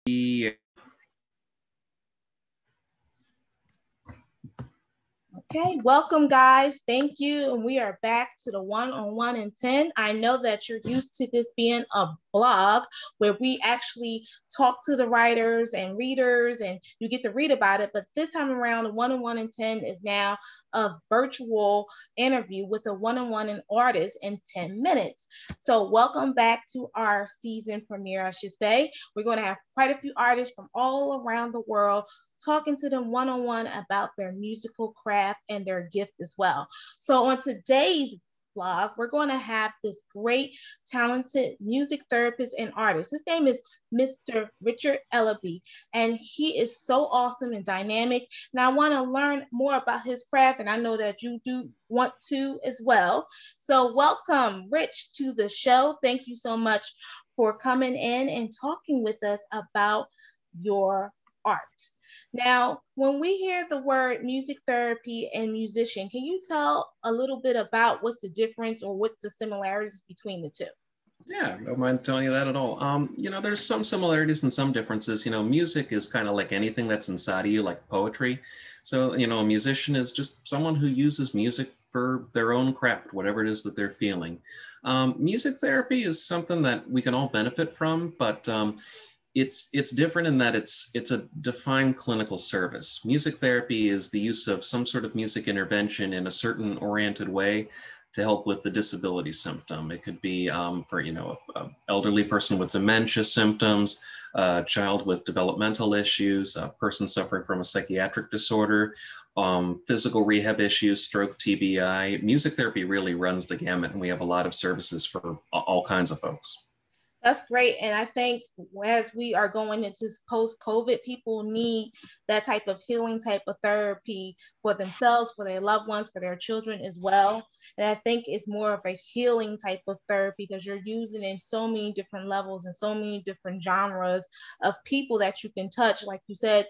Yeah. Okay, welcome guys. Thank you. And we are back to the one-on-one in 10. I know that you're used to this being a blog where we actually talk to the writers and readers and you get to read about it. But this time around, the one-on-one in 10 is now a virtual interview with a one-on-one in artist in 10 minutes. So welcome back to our season premiere, I should say. We're going to have quite a few artists from all around the world talking to them one-on-one about their musical craft and their gift as well. So on today's vlog, we're going to have this great, talented music therapist and artist. His name is Mr. Richard Ellaby, and he is so awesome and dynamic. And I want to learn more about his craft, and I know that you do want to as well. So welcome, Rich, to the show. Thank you so much for coming in and talking with us about your art. Now, when we hear the word music therapy and musician, can you tell a little bit about what's the difference or what's the similarities between the two? Yeah, don't mind telling you that at all. There's some similarities and some differences. Music is kind of like anything that's inside of you, like poetry. So, a musician is just someone who uses music for their own craft, whatever it is that they're feeling. Music therapy is something that we can all benefit from, but it's different in that it's a defined clinical service. Music therapy is the use of some sort of music intervention in a certain oriented way to help with the disability symptom. It could be for a elderly person with dementia symptoms, a child with developmental issues, a person suffering from a psychiatric disorder, physical rehab issues, stroke, TBI. Music therapy really runs the gamut, and we have a lot of services for all kinds of folks. That's great. And I think as we are going into this post-COVID, people need that type of healing type of therapy for themselves, for their loved ones, for their children as well. And I think it's more of a healing type of therapy because you're using it in so many different levels and so many different genres of people that you can touch. Like you said,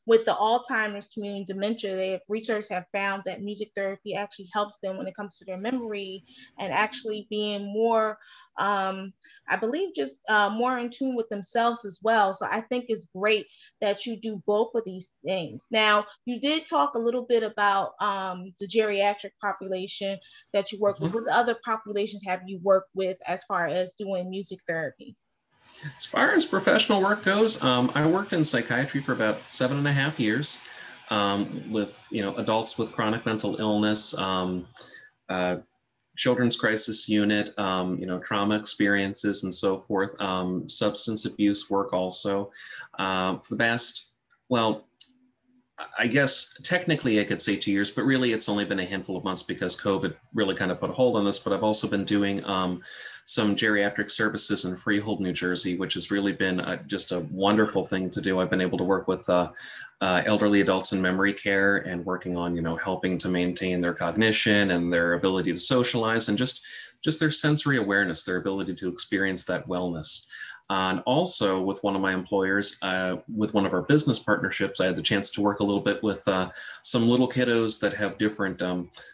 with the Alzheimer's community, dementia, researchers have found that music therapy actually helps them when it comes to their memory and actually being more I believe just more in tune with themselves as well. So I think it's great that you do both of these things. Now, you did talk a little bit about the geriatric population that you work with. What other populations have you worked with as far as doing music therapy? As far as professional work goes, I worked in psychiatry for about 7.5 years with adults with chronic mental illness, children's crisis unit, trauma experiences and so forth, substance abuse work also. For the past, well, I guess technically I could say 2 years, but really it's only been a handful of months because COVID really kind of put a hold on this. But I've also been doing some geriatric services in Freehold, New Jersey, which has really been just a wonderful thing to do. I've been able to work with elderly adults in memory care and working on, helping to maintain their cognition and their ability to socialize and just their sensory awareness, their ability to experience that wellness. And also with one of my employers, with one of our business partnerships, I had the chance to work a little bit with some little kiddos that have different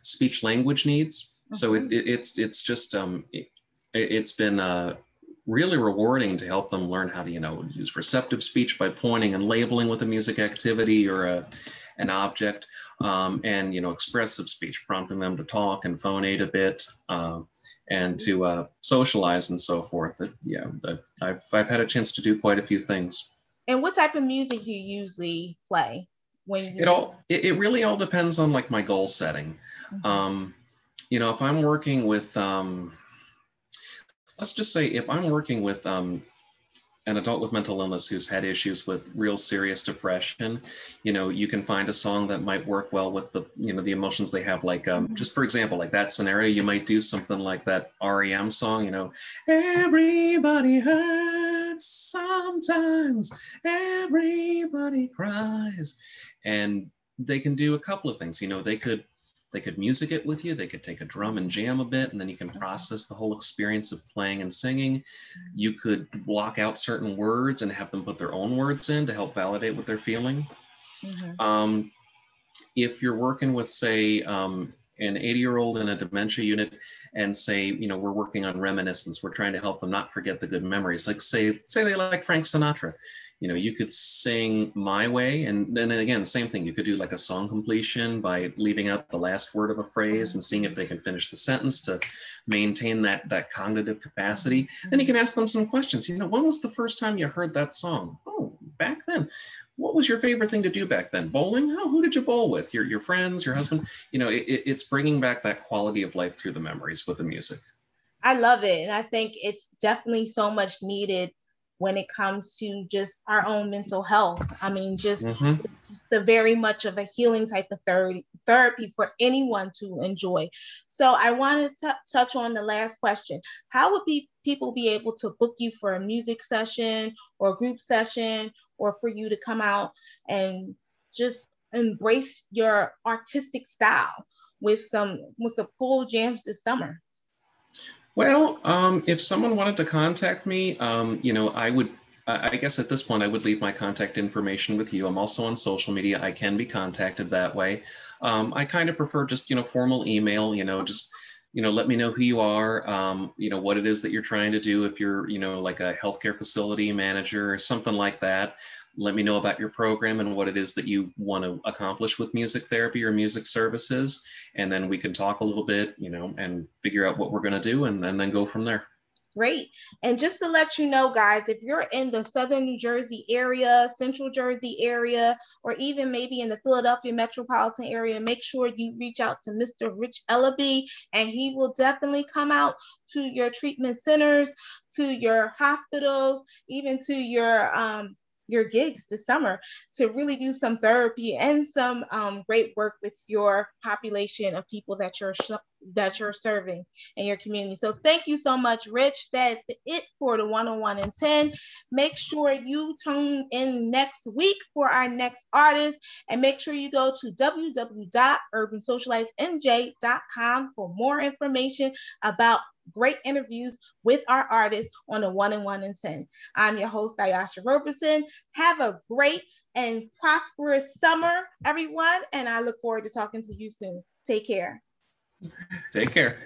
speech language needs. So it's just, it's been really rewarding to help them learn how to, use receptive speech by pointing and labeling with a music activity or an object, and, expressive speech, prompting them to talk and phonate a bit. And to socialize and so forth. I've had a chance to do quite a few things. And what type of music do you usually play when you? It really all depends on like my goal setting. If I'm working with, let's just say if I'm working with an adult with mental illness who's had issues with real serious depression, you can find a song that might work well with the, the emotions they have. Like, just for example, like that scenario, you might do something like that REM song, everybody hurts sometimes, everybody cries. And they can do a couple of things, they could music it with you. They could take a drum and jam a bit, and then you can process the whole experience of playing and singing. You could block out certain words and have them put their own words in to help validate what they're feeling. If you're working with, say, an 80-year-old in a dementia unit and say, you know, we're working on reminiscence. We're trying to help them not forget the good memories. Like say they like Frank Sinatra. You know, you could sing My Way, and then again, same thing. You could do like a song completion by leaving out the last word of a phrase and seeing if they can finish the sentence to maintain that cognitive capacity. Then you can ask them some questions. You know, when was the first time you heard that song? Oh, back then. What was your favorite thing to do back then? Bowling? Oh, who did you bowl with? Your friends, your husband? You know, it's bringing back that quality of life through the memories with the music. I love it. And I think it's definitely so much needed when it comes to just our own mental health. I mean, just the very much of a healing type of therapy for anyone to enjoy. So I want to touch on the last question. How would people be able to book you for a music session or group session, or for you to come out and just embrace your artistic style with some cool jams this summer? Well, if someone wanted to contact me, you know, I guess at this point, I would leave my contact information with you. I'm also on social media. I can be contacted that way. I kind of prefer just, you know, formal email, you know, just, you know, let me know who you are, you know, what it is that you're trying to do. If you're, you know, like a healthcare facility manager or something like that, let me know about your program and what it is that you want to accomplish with music therapy or music services. And then we can talk a little bit, you know, and figure out what we're going to do and then go from there. Great. And just to let you know, guys, if you're in the Southern New Jersey area, Central Jersey area, or even maybe in the Philadelphia metropolitan area, make sure you reach out to Mr. Rich Ellaby, and he will definitely come out to your treatment centers, to your hospitals, even to your gigs this summer to really do some therapy and some great work with your population of people that you're serving in your community. So thank you so much, Rich. That's it for the 101 in 10. Make sure you tune in next week for our next artist, and make sure you go to www.urbansocializenj.com for more information about great interviews with our artists on the 101 in 10. I'm your host, Ayasha Roberson. Have a great and prosperous summer, everyone, and I look forward to talking to you soon. Take care. Take care.